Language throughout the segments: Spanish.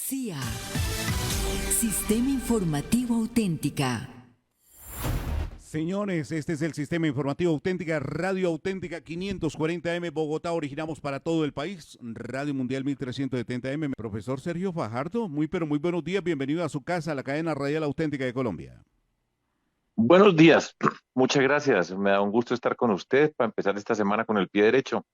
CIA, Sistema Informativo Auténtica. Señores, este es el Sistema Informativo Auténtica, Radio Auténtica 540M, Bogotá. Originamos para todo el país, Radio Mundial 1370M. Profesor Sergio Fajardo, muy buenos días, bienvenido a su casa, a la cadena radial auténtica de Colombia. Buenos días, muchas gracias. Me da un gusto estar con usted para empezar esta semana con el pie derecho.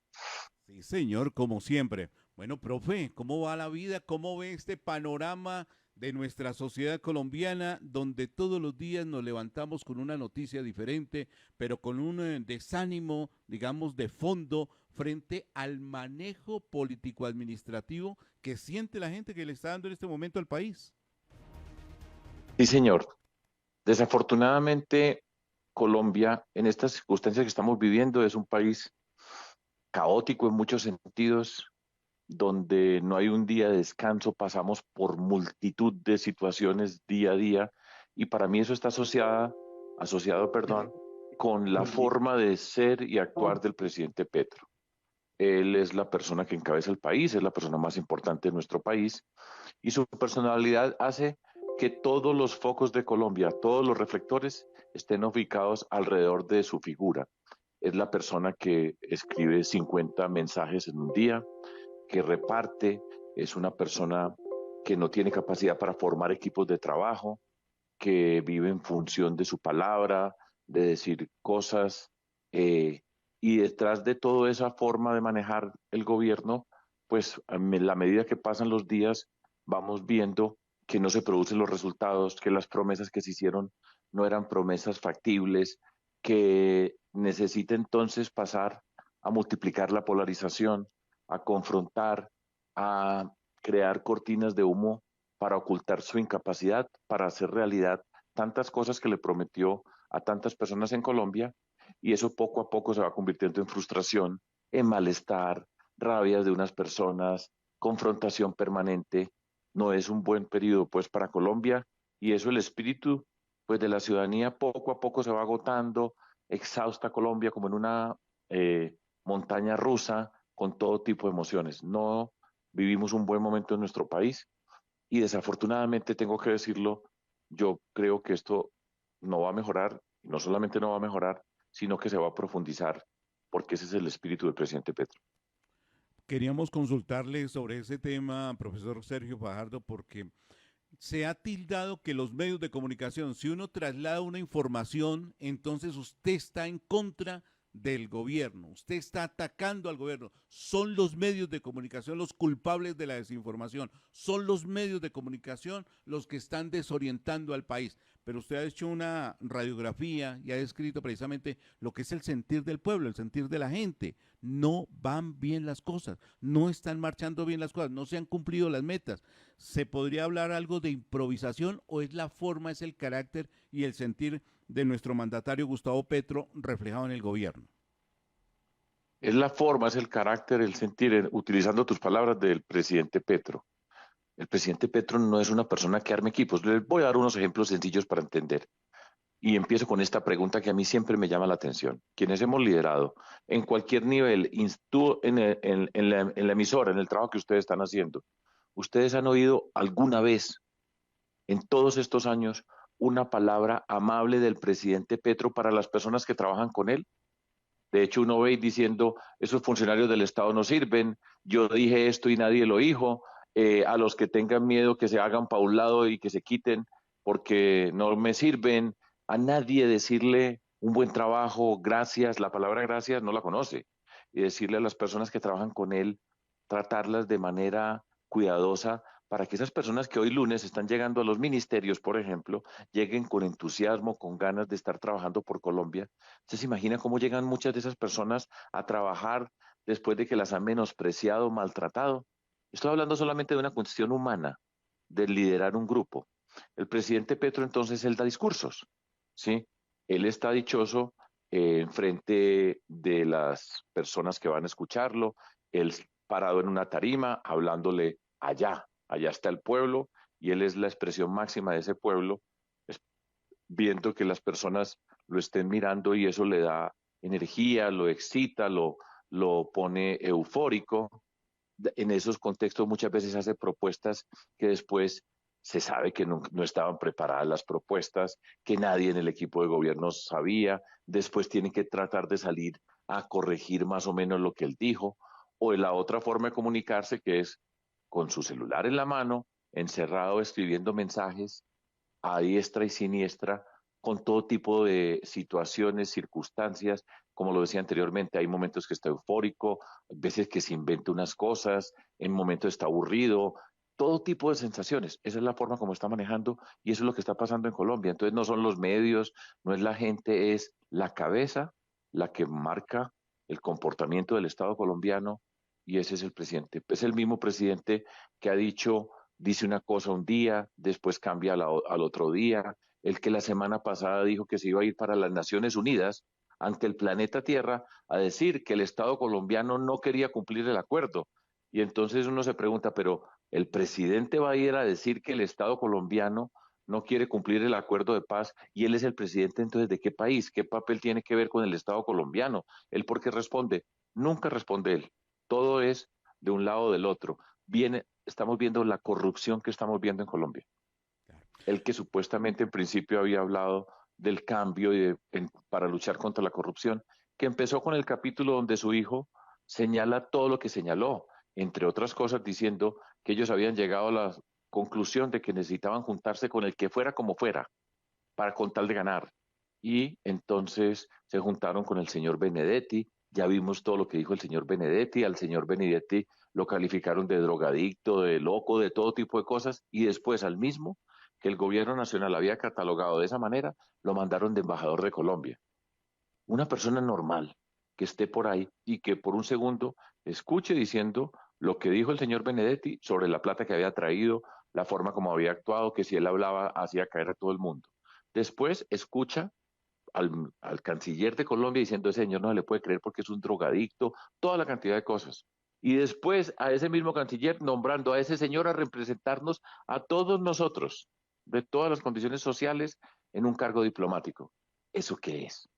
Sí, señor, como siempre. Bueno, profe, ¿cómo va la vida? ¿Cómo ve este panorama de nuestra sociedad colombiana, donde todos los días nos levantamos con una noticia diferente, pero con un desánimo, digamos, de fondo frente al manejo político-administrativo que siente la gente que le está dando en este momento al país? Sí, señor. Desafortunadamente, Colombia, en estas circunstancias que estamos viviendo, es un país caótico en muchos sentidos, donde no hay un día de descanso, pasamos por multitud de situaciones día a día, y para mí eso está asociado, con la forma de ser y actuar del presidente Petro. Él es la persona que encabeza el país, es la persona más importante de nuestro país, y su personalidad hace que todos los focos de Colombia, todos los reflectores estén ubicados alrededor de su figura. Es la persona que escribe 50 mensajes en un día, que reparte, es una persona que no tiene capacidad para formar equipos de trabajo, que vive en función de su palabra, de decir cosas, y detrás de toda esa forma de manejar el gobierno, pues a la medida que pasan los días, vamos viendo que no se producen los resultados, que las promesas que se hicieron no eran promesas factibles, que necesita entonces pasar a multiplicar la polarización, a confrontar, a crear cortinas de humo para ocultar su incapacidad para hacer realidad tantas cosas que le prometió a tantas personas en Colombia, y eso poco a poco se va convirtiendo en frustración, en malestar, rabia de unas personas, confrontación permanente. No es un buen periodo pues para Colombia, y eso el espíritu pues de la ciudadanía poco a poco se va agotando, exhausta Colombia como en una montaña rusa con todo tipo de emociones. No vivimos un buen momento en nuestro país, y desafortunadamente tengo que decirlo, yo creo que esto no va a mejorar, y no solamente no va a mejorar, sino que se va a profundizar, porque ese es el espíritu del presidente Petro. Queríamos consultarle sobre ese tema, profesor Sergio Fajardo, porque se ha tildado que los medios de comunicación, si uno traslada una información, entonces usted está en contra del gobierno, usted está atacando al gobierno. Son los medios de comunicación los culpables de la desinformación, son los medios de comunicación los que están desorientando al país. Pero usted ha hecho una radiografía y ha descrito precisamente lo que es el sentir del pueblo, el sentir de la gente. No van bien las cosas, no están marchando bien las cosas, no se han cumplido las metas. ¿Se podría hablar algo de improvisación o es la forma, es el carácter y el sentir de nuestro mandatario Gustavo Petro reflejado en el gobierno? Es la forma, es el carácter, el sentir, utilizando tus palabras del presidente Petro. El presidente Petro no es una persona que arme equipos. Les voy a dar unos ejemplos sencillos para entender. Y empiezo con esta pregunta que a mí siempre me llama la atención. Quienes hemos liderado en cualquier nivel, en la emisora, en el trabajo que ustedes están haciendo, ¿ustedes han oído alguna vez en todos estos años una palabra amable del presidente Petro para las personas que trabajan con él? De hecho, uno ve diciendo, esos funcionarios del Estado no sirven, yo dije esto y nadie lo dijo, a los que tengan miedo que se hagan para un lado y que se quiten porque no me sirven. A nadie decirle un buen trabajo, gracias, la palabra gracias no la conoce. Y decirle a las personas que trabajan con él, tratarlas de manera cuidadosa para que esas personas que hoy lunes están llegando a los ministerios, por ejemplo, lleguen con entusiasmo, con ganas de estar trabajando por Colombia. ¿Usted se imagina cómo llegan muchas de esas personas a trabajar después de que las han menospreciado, maltratado? Estoy hablando solamente de una cuestión humana, de liderar un grupo. El presidente Petro entonces él da discursos, ¿sí? Él está dichoso en frente de las personas que van a escucharlo, él parado en una tarima hablándole allá está el pueblo, y él es la expresión máxima de ese pueblo, viendo que las personas lo estén mirando, y eso le da energía, lo excita, lo pone eufórico. en esos contextos muchas veces hace propuestas que después se sabe que no estaban preparadas las propuestas, que nadie en el equipo de gobierno sabía, después tiene que tratar de salir a corregir más o menos lo que él dijo, o la otra forma de comunicarse que es con su celular en la mano, encerrado escribiendo mensajes a diestra y siniestra, con todo tipo de situaciones, circunstancias, como lo decía anteriormente, hay momentos que está eufórico, veces que se inventa unas cosas, en momentos está aburrido, todo tipo de sensaciones. Esa es la forma como está manejando y eso es lo que está pasando en Colombia. Entonces no son los medios, no es la gente, es la cabeza la que marca el comportamiento del Estado colombiano y ese es el presidente. Es el mismo presidente que ha dicho, dice una cosa un día, después cambia al otro día, el que la semana pasada dijo que se iba a ir para las Naciones Unidas ante el planeta Tierra a decir que el Estado colombiano no quería cumplir el acuerdo. Y entonces uno se pregunta, pero el presidente va a ir a decir que el Estado colombiano no quiere cumplir el acuerdo de paz y él es el presidente, entonces ¿de qué país? ¿Qué papel tiene que ver con el Estado colombiano? ¿Él por qué responde? Nunca responde él. Todo es de un lado o del otro. Estamos viendo la corrupción que estamos viendo en Colombia. Claro. El que supuestamente en principio había hablado del cambio para luchar contra la corrupción, que empezó con el capítulo donde su hijo señala todo lo que señaló, entre otras cosas diciendo que ellos habían llegado a la conclusión de que necesitaban juntarse con el que fuera como fuera, para con tal de ganar. Y entonces se juntaron con el señor Benedetti, ya vimos todo lo que dijo el señor Benedetti, al señor Benedetti lo calificaron de drogadicto, de loco, de todo tipo de cosas, y después al mismo que el gobierno nacional había catalogado de esa manera, lo mandaron de embajador de Colombia. Una persona normal que esté por ahí y que por un segundo escuche diciendo lo que dijo el señor Benedetti sobre la plata que había traído, la forma como había actuado, que si él hablaba hacía caer a todo el mundo. Después escucha al canciller de Colombia diciendo ese señor no se le puede creer porque es un drogadicto, toda la cantidad de cosas. Y después a ese mismo canciller nombrando a ese señor a representarnos a todos nosotros, de todas las condiciones sociales, en un cargo diplomático. ¿Eso qué es?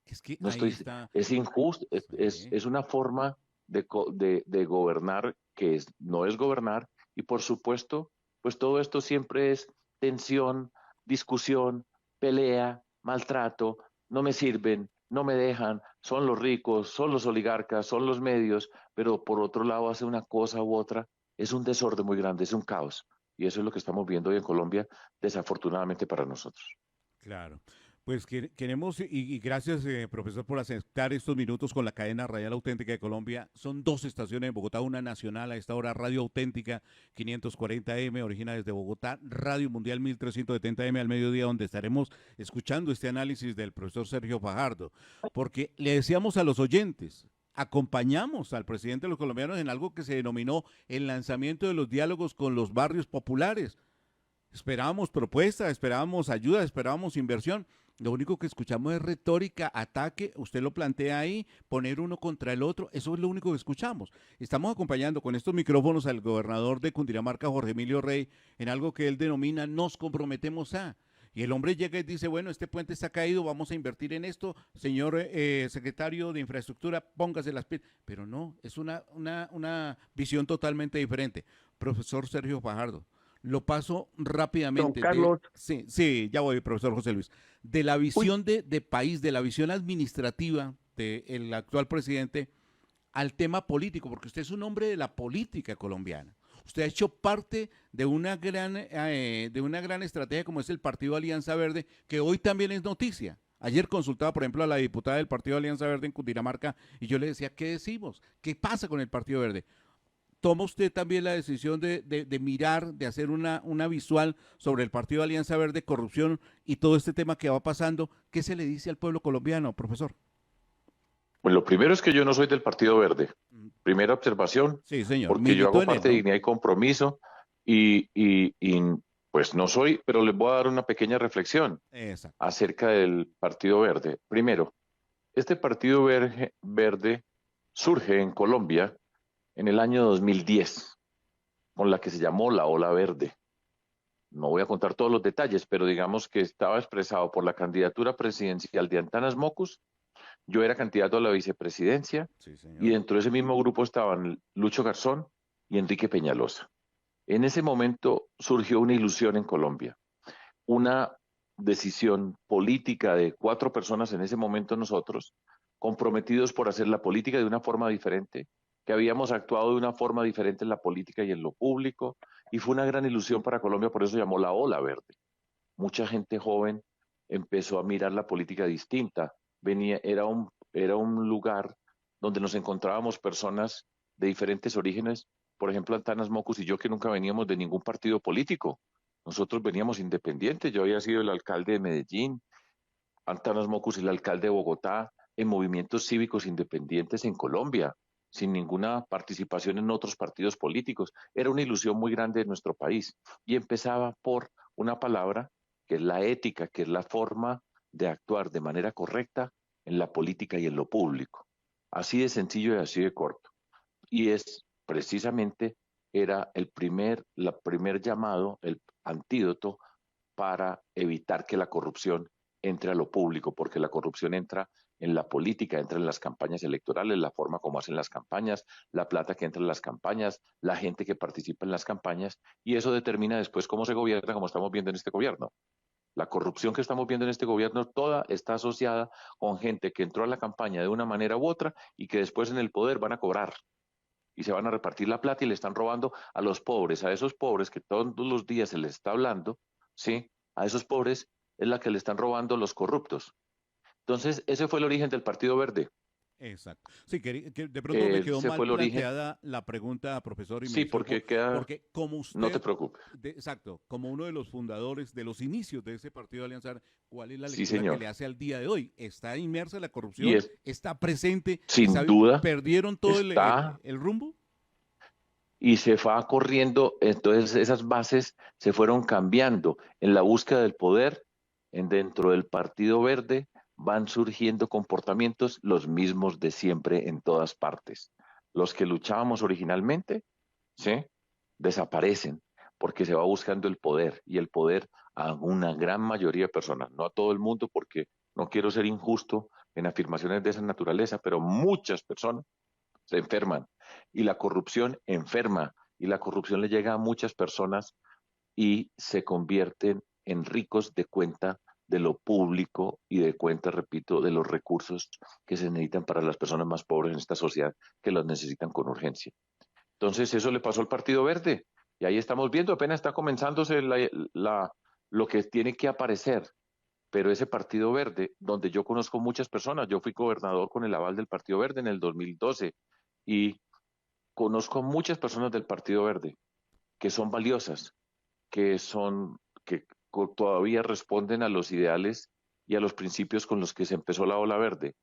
Es que No ahí estoy, está. es injusto, Sí. es una forma de gobernar que no es gobernar y por supuesto, pues todo esto siempre es tensión, discusión, pelea, maltrato, no me sirven, no me dejan, son los ricos, son los oligarcas, son los medios, pero por otro lado hace una cosa u otra, es un desorden muy grande, es un caos. Y eso es lo que estamos viendo hoy en Colombia, desafortunadamente para nosotros. Claro. Pues queremos, y gracias, profesor, por aceptar estos minutos con la cadena radial auténtica de Colombia. Son dos estaciones en Bogotá, una nacional a esta hora, Radio Auténtica 540M, origina desde Bogotá, Radio Mundial 1370M al mediodía, donde estaremos escuchando este análisis del profesor Sergio Fajardo. Porque le decíamos a los oyentes, acompañamos al presidente de los colombianos en algo que se denominó el lanzamiento de los diálogos con los barrios populares. Esperábamos propuestas, esperábamos ayuda, esperábamos inversión. Lo único que escuchamos es retórica, ataque, usted lo plantea ahí, poner uno contra el otro, eso es lo único que escuchamos. Estamos acompañando con estos micrófonos al gobernador de Cundinamarca, Jorge Emilio Rey, en algo que él denomina nos comprometemos a. Y el hombre llega y dice, bueno, este puente está caído, vamos a invertir en esto, señor secretario de Infraestructura, póngase las pilas. Pero no, es una visión totalmente diferente. Profesor Sergio Fajardo, lo paso Don rápidamente. Carlos, Sí, sí, ya voy, profesor José Luis. De la uy, visión de país, de la visión administrativa del actual presidente al tema político, porque usted es un hombre de la política colombiana. Usted ha hecho parte de una gran estrategia como es el Partido Alianza Verde, que hoy también es noticia. Ayer consultaba, por ejemplo, a la diputada del Partido Alianza Verde en Cundinamarca y yo le decía, ¿qué decimos? ¿Qué pasa con el Partido Verde? ¿Toma usted también la decisión de mirar, de hacer una visual sobre el Partido Alianza Verde, corrupción y todo este tema que va pasando? ¿Qué se le dice al pueblo colombiano, profesor? Bueno, lo primero es que yo no soy del Partido Verde. Mm, Primera observación, sí, señor. porque yo Militó hago en él, parte de ¿no? Dignidad y Compromiso y pues no soy, pero les voy a dar una pequeña reflexión Exacto. acerca del Partido Verde. Primero, este Verde surge en Colombia en el año 2010, con la que se llamó la Ola Verde. No voy a contar todos los detalles, pero digamos que estaba expresado por la candidatura presidencial de Antanas Mocus Yo era candidato a la vicepresidencia Sí, y señor. dentro de ese mismo grupo estaban Lucho Garzón y Enrique Peñalosa. En ese momento surgió una ilusión en Colombia, una decisión política de 4 personas en ese momento nosotros, comprometidos por hacer la política de una forma diferente, que habíamos actuado de una forma diferente en la política y en lo público, y fue una gran ilusión para Colombia, por eso llamó la ola verde. Mucha gente joven empezó a mirar la política distinta. Era un lugar donde nos encontrábamos personas de diferentes orígenes, por ejemplo, Antanas Mocus y yo, que nunca veníamos de ningún partido político. Nosotros veníamos independientes. Yo había sido el alcalde de Medellín, Antanas Mocus el alcalde de Bogotá, en movimientos cívicos independientes en Colombia, sin ninguna participación en otros partidos políticos. Era una ilusión muy grande de nuestro país. Y empezaba por una palabra que es la ética, que es la forma de actuar de manera correcta en la política y en lo público. Así de sencillo y así de corto. Y es precisamente era la primer llamado, el antídoto para evitar que la corrupción entre a lo público, porque la corrupción entra en la política, entra en las campañas electorales, la forma como hacen las campañas, la plata que entra en las campañas, la gente que participa en las campañas, y eso determina después cómo se gobierna, como estamos viendo en este gobierno. La corrupción que estamos viendo en este gobierno, toda está asociada con gente que entró a la campaña de una manera u otra y que después en el poder van a cobrar y se van a repartir la plata y le están robando a los pobres, a esos pobres que todos los días se les está hablando, ¿sí? A esos pobres es la que le están robando los corruptos. Entonces, ese fue el origen del Partido Verde. Exacto. Sí, que de pronto me quedó Ese mal fue el origen. planteada la pregunta, profesor, y me Sí, disculpo, porque queda, porque como no te usted, preocupes. exacto, como uno de los fundadores de los inicios de ese partido de Alianza, ¿cuál es la Sí, lectura que señor. le hace al día de hoy? ¿Está inmersa en la Y corrupción? es, ¿Está presente? sin duda, ¿Perdieron todo está el rumbo? y se va corriendo, entonces esas bases se fueron cambiando en la búsqueda del poder, dentro del Partido Verde van surgiendo comportamientos los mismos de siempre en todas partes. Los que luchábamos originalmente, ¿sí? Desaparecen porque se va buscando el poder y el poder a una gran mayoría de personas, no a todo el mundo porque no quiero ser injusto en afirmaciones de esa naturaleza, pero muchas personas se enferman y la corrupción enferma y la corrupción le llega a muchas personas y se convierten en ricos de cuenta de lo público y de cuenta, repito, de los recursos que se necesitan para las personas más pobres en esta sociedad que los necesitan con urgencia. Entonces eso le pasó al Partido Verde y ahí estamos viendo, apenas está comenzándose lo que tiene que aparecer, pero ese Partido Verde, donde yo conozco muchas personas, yo fui gobernador con el aval del Partido Verde en el 2012 y conozco muchas personas del Partido Verde que son valiosas, que son, que todavía responden a los ideales y a los principios con los que se empezó la ola verde,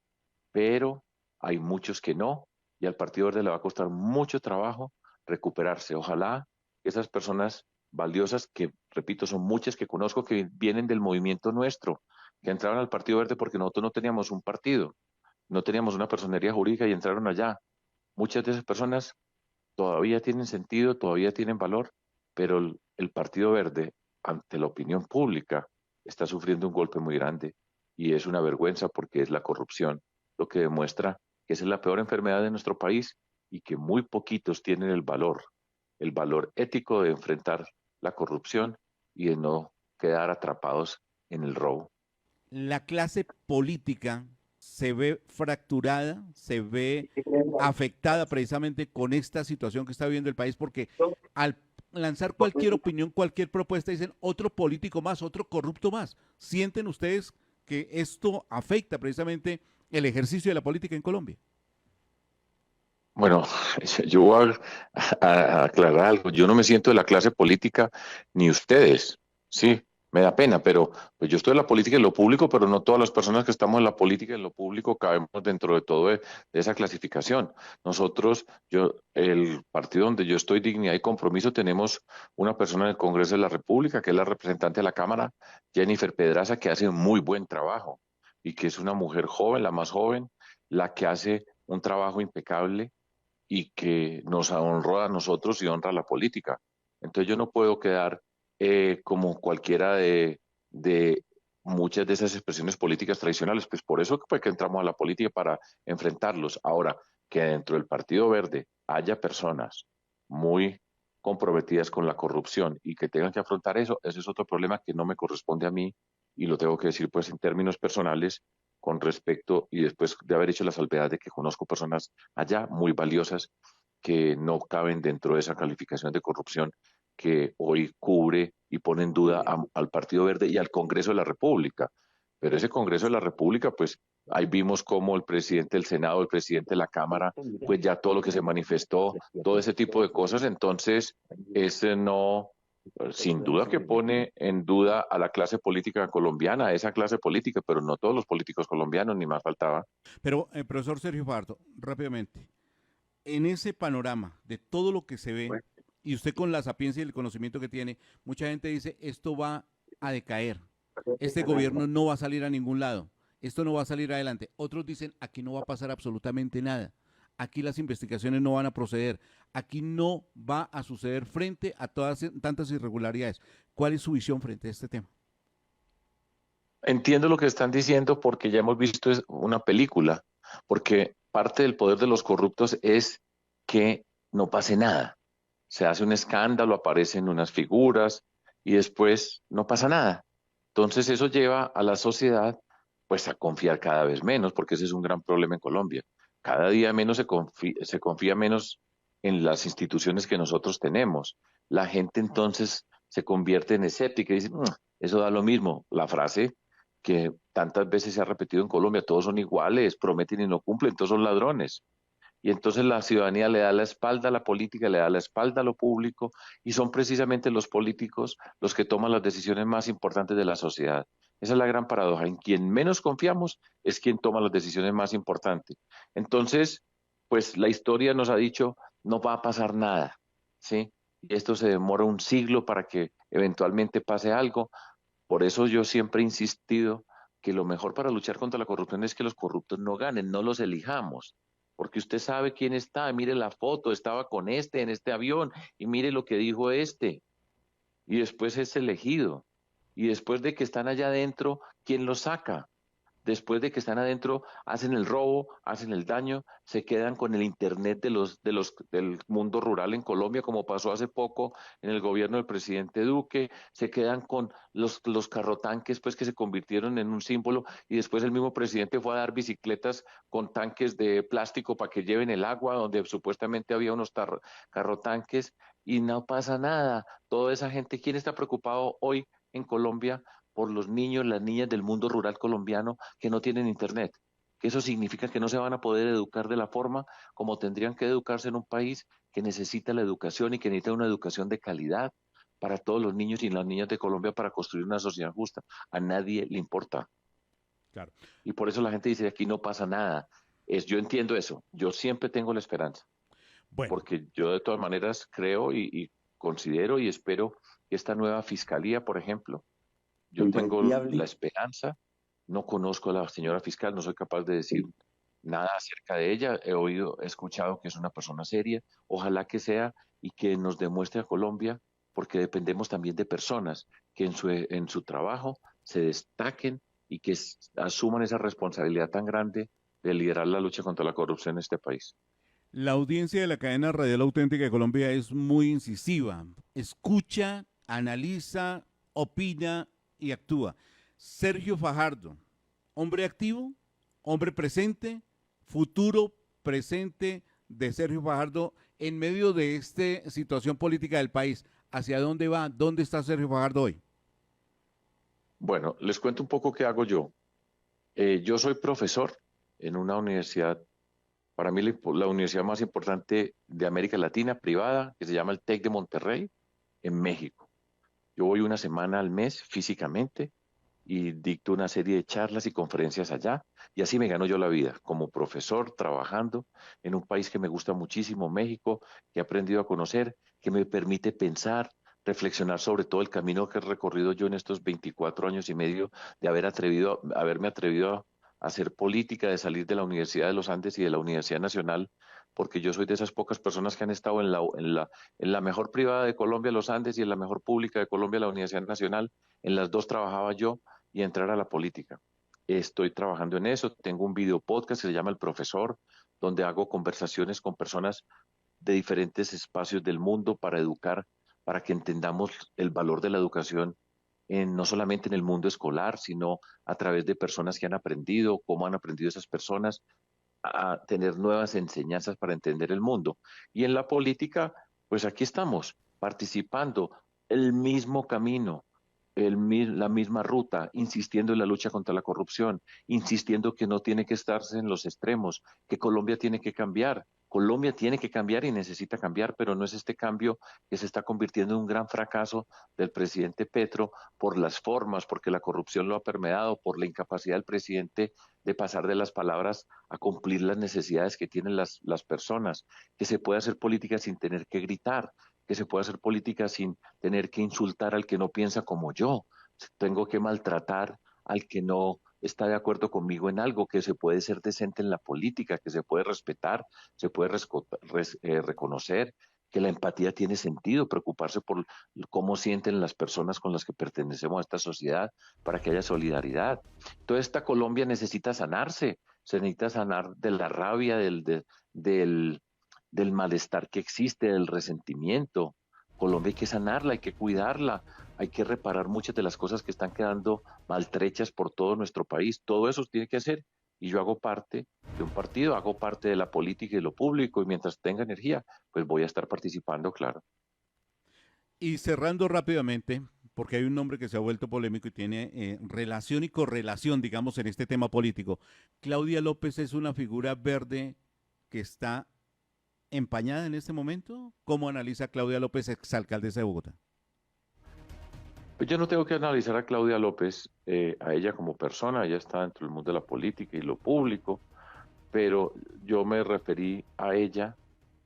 pero hay muchos que no, y al Partido Verde le va a costar mucho trabajo recuperarse. Ojalá esas personas valiosas, que repito, son muchas que conozco, que vienen del movimiento nuestro, que entraron al Partido Verde porque nosotros no teníamos un partido, no teníamos una personería jurídica y entraron allá. Muchas de esas personas todavía tienen sentido, todavía tienen valor, pero el Partido Verde, ante la opinión pública, está sufriendo un golpe muy grande y es una vergüenza porque es la corrupción lo que demuestra que esa es la peor enfermedad de nuestro país y que muy poquitos tienen el valor ético de enfrentar la corrupción y de no quedar atrapados en el robo. La clase política se ve fracturada, se ve afectada precisamente con esta situación que está viviendo el país, porque al lanzar cualquier opinión, cualquier propuesta, dicen otro político más, otro corrupto más. ¿Sienten ustedes que esto afecta precisamente el ejercicio de la política en Colombia? Bueno, yo voy a aclarar algo. Yo no me siento de la clase política ni ustedes. Sí, me da pena, pero pues yo estoy en la política y en lo público, pero no todas las personas que estamos en la política y en lo público cabemos dentro de todo de esa clasificación. Nosotros, el partido donde yo estoy, Dignidad y Compromiso, tenemos una persona en el Congreso de la República, que es la representante de la Cámara, Jennifer Pedraza, que hace muy buen trabajo y que es una mujer joven, la más joven, la que hace un trabajo impecable y que nos honró a nosotros y honra a la política. Entonces yo no puedo quedar como cualquiera de muchas de esas expresiones políticas tradicionales. Pues por eso pues, que entramos a la política para enfrentarlos. Ahora, que dentro del Partido Verde haya personas muy comprometidas con la corrupción y que tengan que afrontar eso, ese es otro problema que no me corresponde a mí y lo tengo que decir pues en términos personales con respecto y después de haber hecho la salvedad de que conozco personas allá muy valiosas que no caben dentro de esa calificación de corrupción que hoy cubre y pone en duda al Partido Verde y al Congreso de la República. Pero ese Congreso de la República, pues ahí vimos cómo el presidente del Senado, el presidente de la Cámara, pues ya todo lo que se manifestó, todo ese tipo de cosas, entonces ese no, sin duda que pone en duda a la clase política colombiana, a esa clase política, pero no todos los políticos colombianos, ni más faltaba. Pero, profesor Sergio Fajardo, rápidamente, en ese panorama de todo lo que se ve, y usted con la sapiencia y el conocimiento que tiene, mucha gente dice, esto va a decaer, este gobierno no va a salir a ningún lado, esto no va a salir adelante. Otros dicen, aquí no va a pasar absolutamente nada, aquí las investigaciones no van a proceder, aquí no va a suceder frente a todas tantas irregularidades. ¿Cuál es su visión frente a este tema? Entiendo lo que están diciendo porque ya hemos visto una película, porque parte del poder de los corruptos es que no pase nada. Se hace un escándalo, aparecen unas figuras y después no pasa nada. Entonces eso lleva a la sociedad pues a confiar cada vez menos, porque ese es un gran problema en Colombia. Cada día menos se confía menos en las instituciones que nosotros tenemos. La gente entonces se convierte en escéptica y dice, eso da lo mismo. La frase que tantas veces se ha repetido en Colombia, todos son iguales, prometen y no cumplen, todos son ladrones. Y entonces la ciudadanía le da la espalda a la política, le da la espalda a lo público, y son precisamente los políticos los que toman las decisiones más importantes de la sociedad. Esa es la gran paradoja. En quien menos confiamos es quien toma las decisiones más importantes. Entonces, pues la historia nos ha dicho, no va a pasar nada, ¿sí? Y esto se demora un siglo para que eventualmente pase algo. Por eso yo siempre he insistido que lo mejor para luchar contra la corrupción es que los corruptos no ganen, no los elijamos. Porque usted sabe quién está, mire la foto, estaba con este en este avión y mire lo que dijo este. Y después es elegido. Y después de que están allá adentro, ¿quién los saca? Después de que están adentro, hacen el robo, hacen el daño, se quedan con el internet del mundo rural en Colombia, como pasó hace poco en el gobierno del presidente Duque, se quedan con los carrotanques, pues que se convirtieron en un símbolo, y después el mismo presidente fue a dar bicicletas con tanques de plástico para que lleven el agua, donde supuestamente había unos carrotanques, y no pasa nada. Toda esa gente, ¿quién está preocupado hoy en Colombia por los niños, las niñas del mundo rural colombiano que no tienen internet? Que eso significa que no se van a poder educar de la forma como tendrían que educarse en un país que necesita la educación y que necesita una educación de calidad para todos los niños y las niñas de Colombia para construir una sociedad justa. A nadie le importa. Claro. Y por eso la gente dice, aquí no pasa nada. Yo entiendo eso. Yo siempre tengo la esperanza. Bueno, Porque yo de todas maneras creo y considero y espero que esta nueva fiscalía, por ejemplo, yo tengo la esperanza, no conozco a la señora fiscal, no soy capaz de decir nada acerca de ella, he escuchado que es una persona seria, ojalá que sea y que nos demuestre a Colombia, porque dependemos también de personas que en su trabajo se destaquen y que asuman esa responsabilidad tan grande de liderar la lucha contra la corrupción en este país. la audiencia de la cadena radial auténtica de Colombia es muy incisiva. Escucha, analiza, opina y actúa. Sergio Fajardo, hombre activo, hombre presente, futuro presente de Sergio Fajardo en medio de esta situación política del país. ¿Hacia dónde va? ¿Dónde está Sergio Fajardo hoy? Bueno, les cuento un poco qué hago yo. Yo soy profesor en una universidad, para mí la universidad más importante de América Latina, privada, que se llama el TEC de Monterrey, en México. Yo voy una semana al mes físicamente y dicto una serie de charlas y conferencias allá, y así me gano yo la vida, como profesor, trabajando en un país que me gusta muchísimo, México, que he aprendido a conocer, que me permite pensar, reflexionar sobre todo el camino que he recorrido yo en estos 24 años y medio de haberme atrevido a hacer política, de salir de la Universidad de los Andes y de la Universidad Nacional, porque yo soy de esas pocas personas que han estado en la mejor privada de Colombia, los Andes, y en la mejor pública de Colombia, la Universidad Nacional. En las dos trabajaba yo y entrar a la política. Estoy trabajando en eso, tengo un video podcast que se llama El Profesor, donde hago conversaciones con personas de diferentes espacios del mundo para educar, para que entendamos el valor de la educación no solamente en el mundo escolar, sino a través de personas que han aprendido, cómo han aprendido esas personas a tener nuevas enseñanzas para entender el mundo. Y en la política, pues aquí estamos, participando el mismo camino, la misma ruta, insistiendo en la lucha contra la corrupción, insistiendo que no tiene que estarse en los extremos, que Colombia tiene que cambiar. Colombia tiene que cambiar y necesita cambiar, pero no es este cambio que se está convirtiendo en un gran fracaso del presidente Petro por las formas, porque la corrupción lo ha permeado, por la incapacidad del presidente de pasar de las palabras a cumplir las necesidades que tienen las personas, que se puede hacer política sin tener que gritar, que se puede hacer política sin tener que insultar al que no piensa como yo, tengo que maltratar al que no está de acuerdo conmigo en algo, que se puede ser decente en la política, que se puede respetar, se puede reconocer, que la empatía tiene sentido, preocuparse por cómo sienten las personas con las que pertenecemos a esta sociedad, para que haya solidaridad. Toda esta Colombia necesita sanarse, se necesita sanar de la rabia, del malestar que existe, del resentimiento. Colombia hay que sanarla, hay que cuidarla, hay que reparar muchas de las cosas que están quedando maltrechas por todo nuestro país. Todo eso tiene que hacer y yo hago parte de un partido, hago parte de la política y de lo público y mientras tenga energía, pues voy a estar participando, claro. Y cerrando rápidamente, porque hay un nombre que se ha vuelto polémico y tiene relación y correlación, digamos, en este tema político. Claudia López es una figura verde que está empañada en este momento. ¿Cómo analiza Claudia López, exalcaldesa de Bogotá? Pues yo no tengo que analizar a Claudia López, a ella como persona, ella está dentro del mundo de la política y lo público, pero yo me referí a ella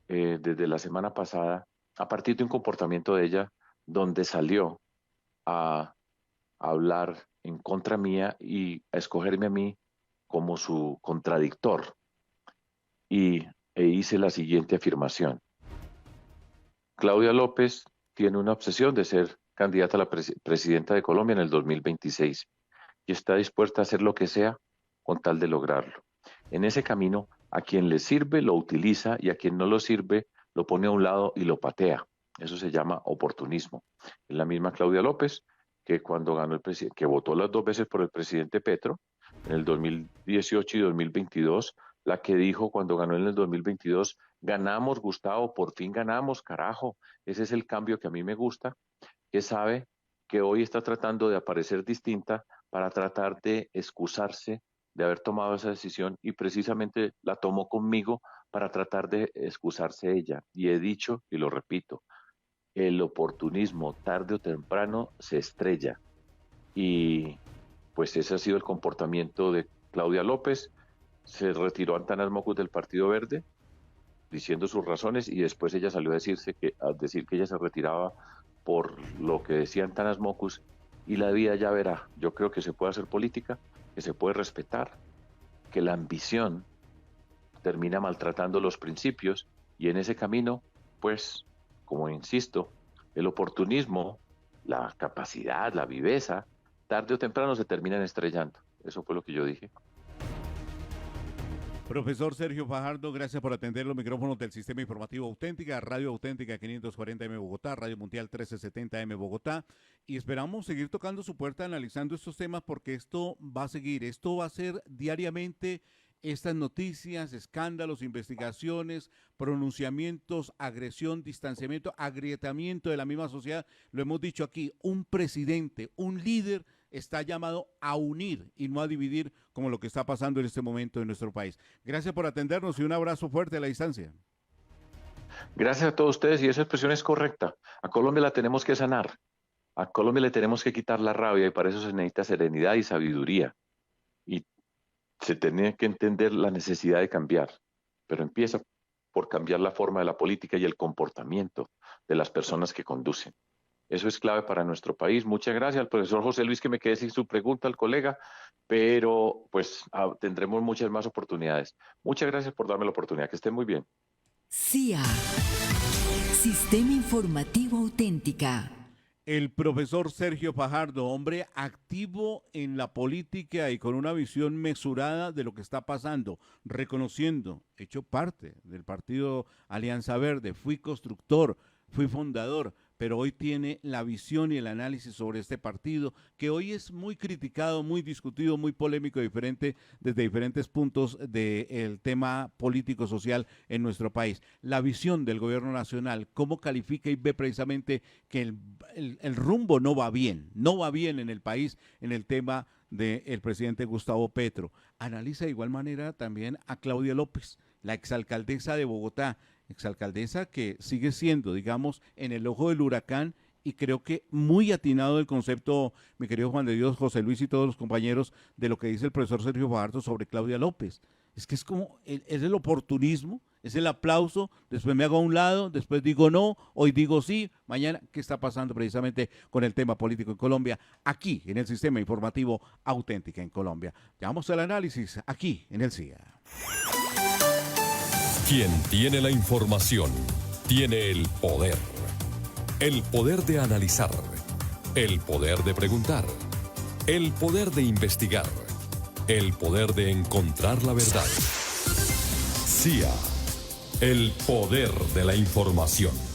desde la semana pasada a partir de un comportamiento de ella donde salió a hablar en contra mía y a escogerme a mí como su contradictor. E hice la siguiente afirmación. Claudia López tiene una obsesión de ser candidata a la presidenta de Colombia en el 2026 y está dispuesta a hacer lo que sea con tal de lograrlo. En ese camino, a quien le sirve lo utiliza y a quien no lo sirve lo pone a un lado y lo patea. Eso se llama oportunismo. Es la misma Claudia López que cuando ganó que votó las 2 veces por el presidente Petro, en el 2018 y 2022, la que dijo cuando ganó en el 2022, ganamos, Gustavo, por fin ganamos, carajo. Ese es el cambio que a mí me gusta, que sabe que hoy está tratando de aparecer distinta para tratar de excusarse de haber tomado esa decisión y precisamente la tomó conmigo para tratar de excusarse ella. Y he dicho, y lo repito, el oportunismo tarde o temprano se estrella. Y pues ese ha sido el comportamiento de Claudia López. Se retiró Antanas Mocus del Partido Verde, diciendo sus razones, y después ella salió a decir que ella se retiraba por lo que decía Antanas Mocus, y la vida ya verá. Yo creo que se puede hacer política, que se puede respetar, que la ambición termina maltratando los principios, y en ese camino, pues, como insisto, el oportunismo, la capacidad, la viveza, tarde o temprano se terminan estrellando. Eso fue lo que yo dije. Profesor Sergio Fajardo, gracias por atender los micrófonos del Sistema Informativo Auténtica, Radio Auténtica 540M Bogotá, Radio Mundial 1370M Bogotá, y esperamos seguir tocando su puerta analizando estos temas porque esto va a seguir, esto va a ser diariamente estas noticias, escándalos, investigaciones, pronunciamientos, agresión, distanciamiento, agrietamiento de la misma sociedad. Lo hemos dicho aquí, un presidente, un líder está llamado a unir y no a dividir como lo que está pasando en este momento en nuestro país. Gracias por atendernos y un abrazo fuerte a la distancia. Gracias a todos ustedes y esa expresión es correcta. A Colombia la tenemos que sanar. A Colombia le tenemos que quitar la rabia y para eso se necesita serenidad y sabiduría. Y se tiene que entender la necesidad de cambiar, pero empieza por cambiar la forma de la política y el comportamiento de las personas que conducen. Eso es clave para nuestro país. Muchas gracias al profesor José Luis, que me quedé sin su pregunta, al colega, pero pues tendremos muchas más oportunidades. Muchas gracias por darme la oportunidad. Que estén muy bien. CIA, Sistema Informativo Auténtica. El profesor Sergio Fajardo, hombre activo en la política y con una visión mesurada de lo que está pasando, reconociendo, hecho parte del partido Alianza Verde, fui constructor, fui fundador, pero hoy tiene la visión y el análisis sobre este partido, que hoy es muy criticado, muy discutido, muy polémico, diferente, desde diferentes puntos del tema político-social en nuestro país. La visión del gobierno nacional, cómo califica y ve precisamente que el rumbo no va bien en el país en el tema del presidente Gustavo Petro. Analiza de igual manera también a Claudia López, la exalcaldesa de Bogotá, exalcaldesa que sigue siendo, digamos, en el ojo del huracán, y creo que muy atinado el concepto, mi querido Juan de Dios, José Luis y todos los compañeros, de lo que dice el profesor Sergio Fajardo sobre Claudia López. Es que es como, es el oportunismo, es el aplauso, después me hago a un lado, después digo no, hoy digo sí, mañana, ¿qué está pasando precisamente con el tema político en Colombia? Aquí, en el Sistema Informativo Auténtica en Colombia. Ya vamos al análisis, aquí, en el CIA. Quien tiene la información, tiene el poder. El poder de analizar, el poder de preguntar, el poder de investigar, el poder de encontrar la verdad. CIA, el poder de la información.